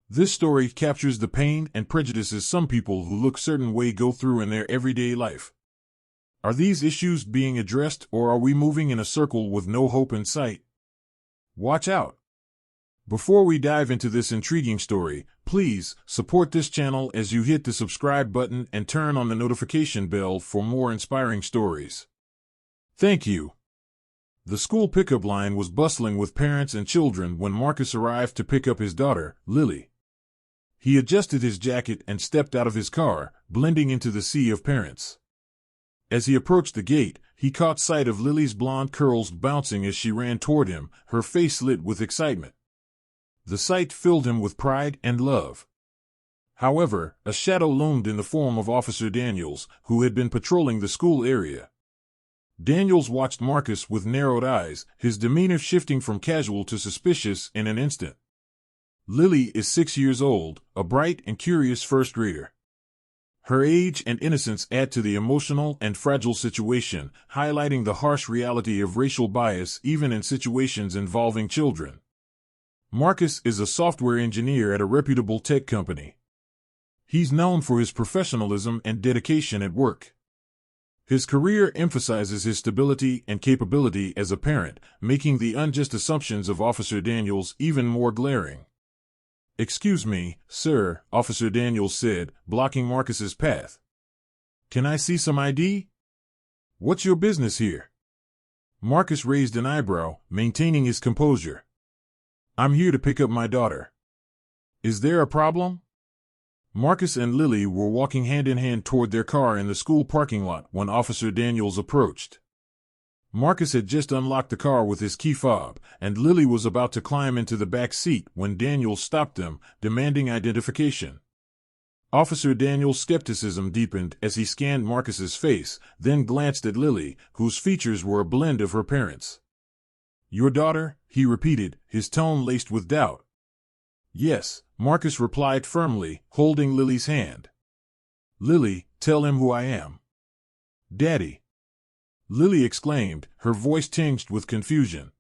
This story captures the pain and prejudices some people who look certain way go through in their everyday life. Are these issues being addressed, or are we moving in a circle with no hope in sight? Watch out! Before we dive into this intriguing story, please support this channel as you hit the subscribe button and turn on the notification bell for more inspiring stories. Thank you. The school pickup line was bustling with parents and children when Marcus arrived to pick up his daughter, Lily. He adjusted his jacket and stepped out of his car, blending into the sea of parents. As he approached the gate, he caught sight of Lily's blonde curls bouncing as she ran toward him, her face lit with excitement. The sight filled him with pride and love. However, a shadow loomed in the form of Officer Daniels, who had been patrolling the school area. Daniels watched Marcus with narrowed eyes, his demeanor shifting from casual to suspicious in an instant. Lily is 6 years old, a bright and curious first grader. Her age and innocence add to the emotional and fragile situation, highlighting the harsh reality of racial bias even in situations involving children. Marcus is a software engineer at a reputable tech company. He's known for his professionalism and dedication at work. His career emphasizes his stability and capability as a parent, making the unjust assumptions of Officer Daniels even more glaring. "Excuse me, sir," Officer Daniels said, blocking Marcus's path. "Can I see some ID? What's your business here?" Marcus raised an eyebrow, maintaining his composure. "I'm here to pick up my daughter." "Is there a problem?" Marcus and Lily were walking hand in hand toward their car in the school parking lot when Officer Daniels approached. Marcus had just unlocked the car with his key fob, and Lily was about to climb into the back seat when Daniels stopped them, demanding identification. Officer Daniels' skepticism deepened as he scanned Marcus's face, then glanced at Lily, whose features were a blend of her parents. "Your daughter?" he repeated, his tone laced with doubt. "Yes," Marcus replied firmly, holding Lily's hand. "Lily, tell him who I am." "Daddy!" Lily exclaimed, her voice tinged with confusion.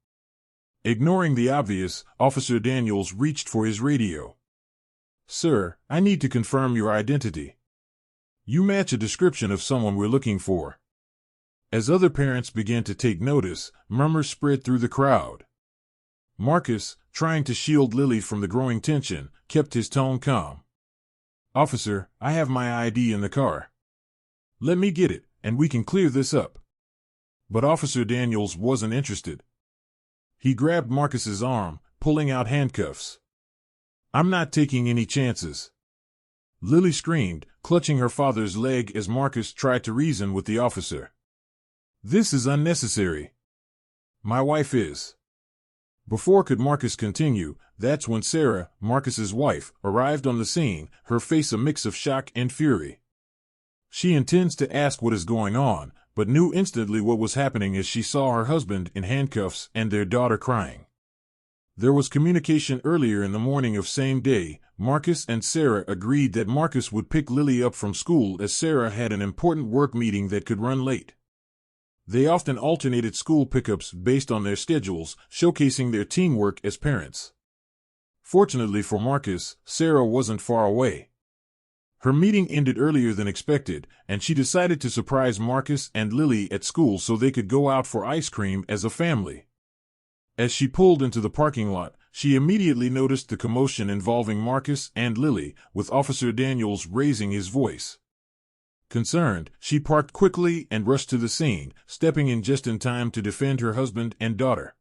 Ignoring the obvious, Officer Daniels reached for his radio. "Sir, I need to confirm your identity. You match a description of someone we're looking for." As other parents began to take notice, murmurs spread through the crowd. Marcus, trying to shield Lily from the growing tension, kept his tone calm. "Officer, I have my ID in the car. Let me get it, and we can clear this up." But Officer Daniels wasn't interested. He grabbed Marcus's arm, pulling out handcuffs. "I'm not taking any chances." Lily screamed, clutching her father's leg as Marcus tried to reason with the officer. "This is unnecessary. My wife is." Before could Marcus continue, that's when Sarah, Marcus's wife, arrived on the scene, her face a mix of shock and fury. She intends to ask what is going on, but knew instantly what was happening as she saw her husband in handcuffs and their daughter crying. There was communication earlier in the morning of same day. Marcus and Sarah agreed that Marcus would pick Lily up from school as Sarah had an important work meeting that could run late. They often alternated school pickups based on their schedules, showcasing their teamwork as parents. Fortunately for Marcus, Sarah wasn't far away. Her meeting ended earlier than expected, and she decided to surprise Marcus and Lily at school so they could go out for ice cream as a family. As she pulled into the parking lot, she immediately noticed the commotion involving Marcus and Lily, with Officer Daniels raising his voice. Concerned, she parked quickly and rushed to the scene, stepping in just in time to defend her husband and daughter.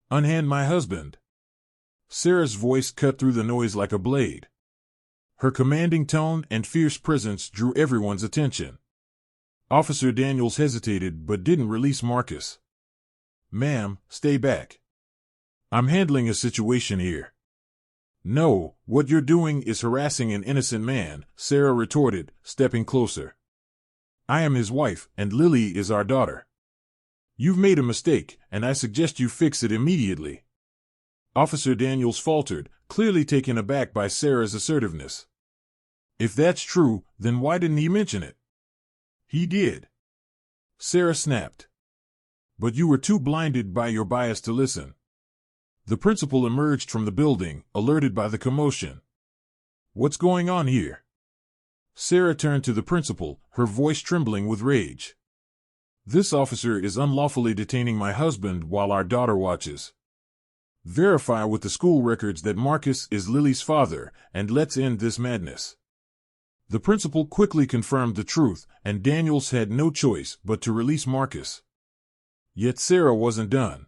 "Unhand my husband!" Sarah's voice cut through the noise like a blade. Her commanding tone and fierce presence drew everyone's attention. Officer Daniels hesitated but didn't release Marcus. "Ma'am, stay back. I'm handling a situation here." "No, what you're doing is harassing an innocent man," Sarah retorted, stepping closer. "I am his wife, and Lily is our daughter. You've made a mistake, and I suggest you fix it immediately." Officer Daniels faltered, clearly taken aback by Sarah's assertiveness. "If that's true, then why didn't he mention it?" "He did," Sarah snapped. "But you were too blinded by your bias to listen." The principal emerged from the building, alerted by the commotion. What's going on here? Sarah turned to the principal, her voice trembling with rage. This officer is unlawfully detaining my husband while our daughter watches. Verify with the school records that Marcus is Lily's father, and let's end this madness. The principal quickly confirmed the truth, and Daniels had no choice but to release Marcus. Yet Sarah wasn't done.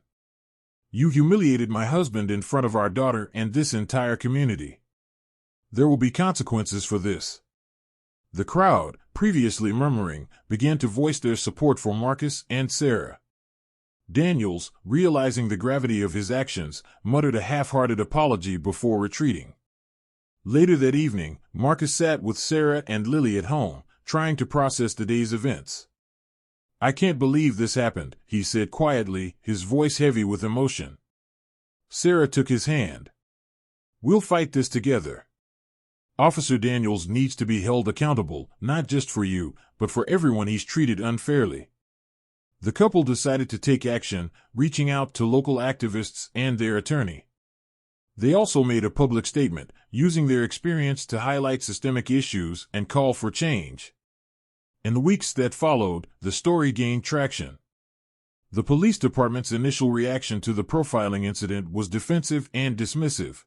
You humiliated my husband in front of our daughter and this entire community. There will be consequences for this. The crowd, previously murmuring, began to voice their support for Marcus and Sarah. Daniels, realizing the gravity of his actions, muttered a half-hearted apology before retreating. Later that evening, Marcus sat with Sarah and Lily at home, trying to process the day's events. I can't believe this happened, he said quietly, his voice heavy with emotion. Sarah took his hand. We'll fight this together. Officer Daniels needs to be held accountable, not just for you, but for everyone he's treated unfairly. The couple decided to take action, reaching out to local activists and their attorney. They also made a public statement, using their experience to highlight systemic issues and call for change. In the weeks that followed, the story gained traction. The police department's initial reaction to the profiling incident was defensive and dismissive.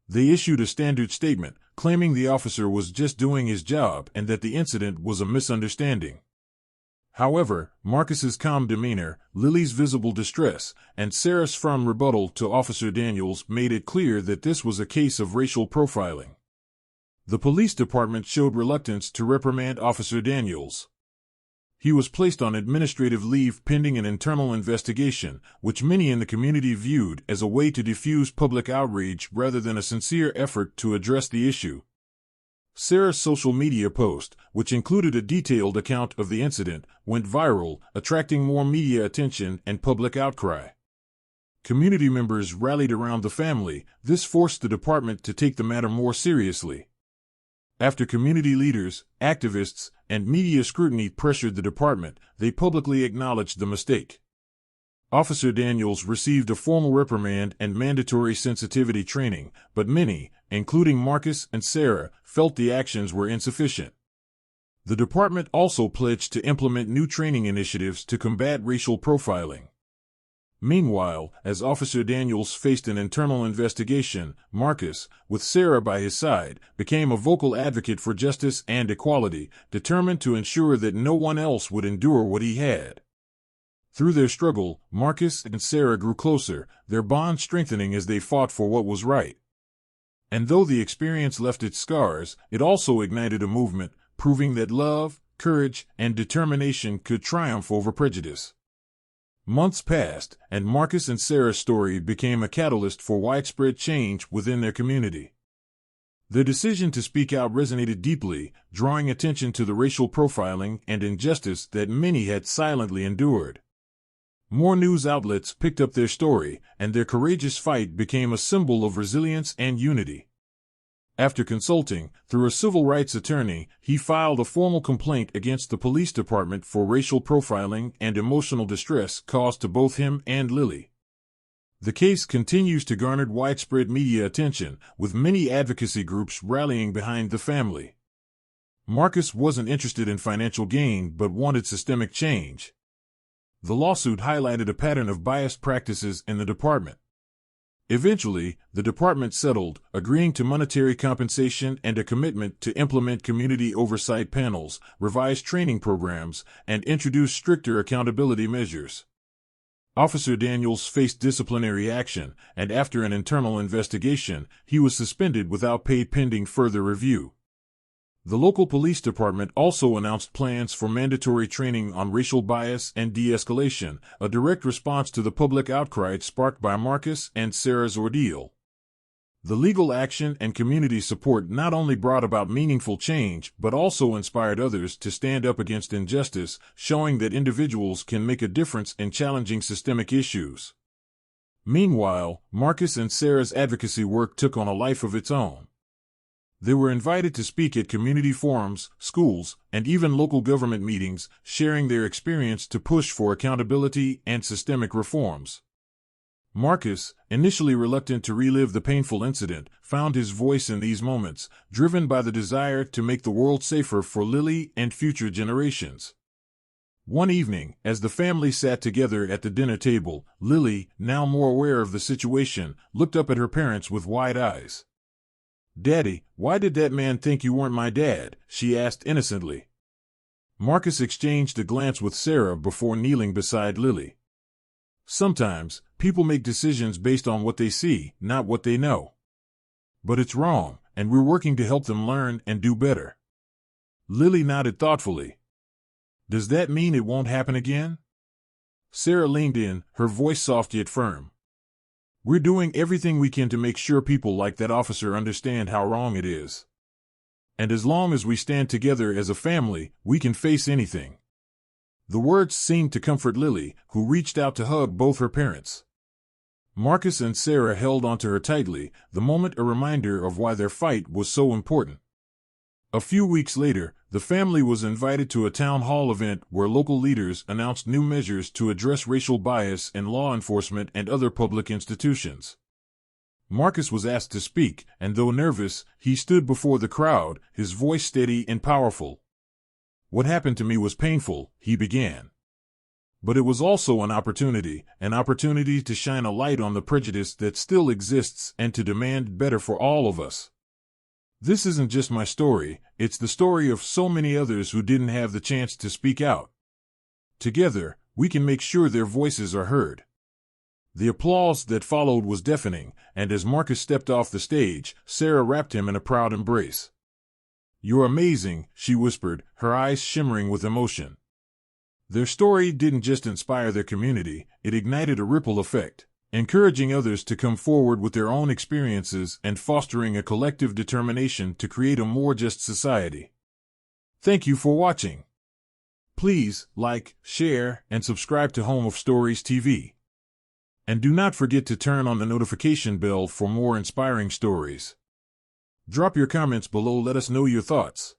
They issued a standard statement, claiming the officer was just doing his job and that the incident was a misunderstanding. However, Marcus's calm demeanor, Lily's visible distress, and Sarah's firm rebuttal to Officer Daniels made it clear that this was a case of racial profiling. The police department showed reluctance to reprimand Officer Daniels. He was placed on administrative leave pending an internal investigation, which many in the community viewed as a way to diffuse public outrage rather than a sincere effort to address the issue. Sarah's social media post, which included a detailed account of the incident, went viral, attracting more media attention and public outcry. Community members rallied around the family. This forced the department to take the matter more seriously. After community leaders, activists, and media scrutiny pressured the department, they publicly acknowledged the mistake. Officer Daniels received a formal reprimand and mandatory sensitivity training, but many, including Marcus and Sarah, felt the actions were insufficient. The department also pledged to implement new training initiatives to combat racial profiling. Meanwhile, as Officer Daniels faced an internal investigation, Marcus, with Sarah by his side, became a vocal advocate for justice and equality, determined to ensure that no one else would endure what he had. Through their struggle, Marcus and Sarah grew closer, their bond strengthening as they fought for what was right. And though the experience left its scars, it also ignited a movement, proving that love, courage, and determination could triumph over prejudice. Months passed, and Marcus and Sarah's story became a catalyst for widespread change within their community. Their decision to speak out resonated deeply, drawing attention to the racial profiling and injustice that many had silently endured. More news outlets picked up their story, and their courageous fight became a symbol of resilience and unity. After consulting, through a civil rights attorney, he filed a formal complaint against the police department for racial profiling and emotional distress caused to both him and Lily. The case continues to garner widespread media attention, with many advocacy groups rallying behind the family. Marcus wasn't interested in financial gain but wanted systemic change. The lawsuit highlighted a pattern of biased practices in the department. Eventually, the department settled, agreeing to monetary compensation and a commitment to implement community oversight panels, revise training programs, and introduce stricter accountability measures. Officer Daniels faced disciplinary action, and after an internal investigation, he was suspended without pay pending further review. The local police department also announced plans for mandatory training on racial bias and de-escalation, a direct response to the public outcry sparked by Marcus and Sarah's ordeal. The legal action and community support not only brought about meaningful change but also inspired others to stand up against injustice, showing that individuals can make a difference in challenging systemic issues. Meanwhile, Marcus and Sarah's advocacy work took on a life of its own. They were invited to speak at community forums, schools, and even local government meetings, sharing their experience to push for accountability and systemic reforms. Marcus, initially reluctant to relive the painful incident, found his voice in these moments, driven by the desire to make the world safer for Lily and future generations. One evening, as the family sat together at the dinner table, Lily, now more aware of the situation, looked up at her parents with wide eyes. "Daddy, why did that man think you weren't my dad?" she asked innocently. Marcus exchanged a glance with Sarah before kneeling beside Lily. "Sometimes, people make decisions based on what they see, not what they know. But it's wrong, and we're working to help them learn and do better." Lily nodded thoughtfully. "Does that mean it won't happen again?" Sarah leaned in, her voice soft yet firm. "We're doing everything we can to make sure people like that officer understand how wrong it is. And as long as we stand together as a family, we can face anything." The words seemed to comfort Lily, who reached out to hug both her parents. Marcus and Sarah held onto her tightly, the moment a reminder of why their fight was so important. A few weeks later, the family was invited to a town hall event where local leaders announced new measures to address racial bias in law enforcement and other public institutions. Marcus was asked to speak, and though nervous, he stood before the crowd, his voice steady and powerful. "What happened to me was painful," he began. "But it was also an opportunity to shine a light on the prejudice that still exists and to demand better for all of us. This isn't just my story, it's the story of so many others who didn't have the chance to speak out. Together, we can make sure their voices are heard." The applause that followed was deafening, and as Marcus stepped off the stage, Sarah wrapped him in a proud embrace. "You're amazing," she whispered, her eyes shimmering with emotion. Their story didn't just inspire their community, it ignited a ripple effect, encouraging others to come forward with their own experiences and fostering a collective determination to create a more just society. Thank you for watching. Please like, share, and subscribe to Home of Stories TV. And do not forget to turn on the notification bell for more inspiring stories. Drop your comments below, let us know your thoughts.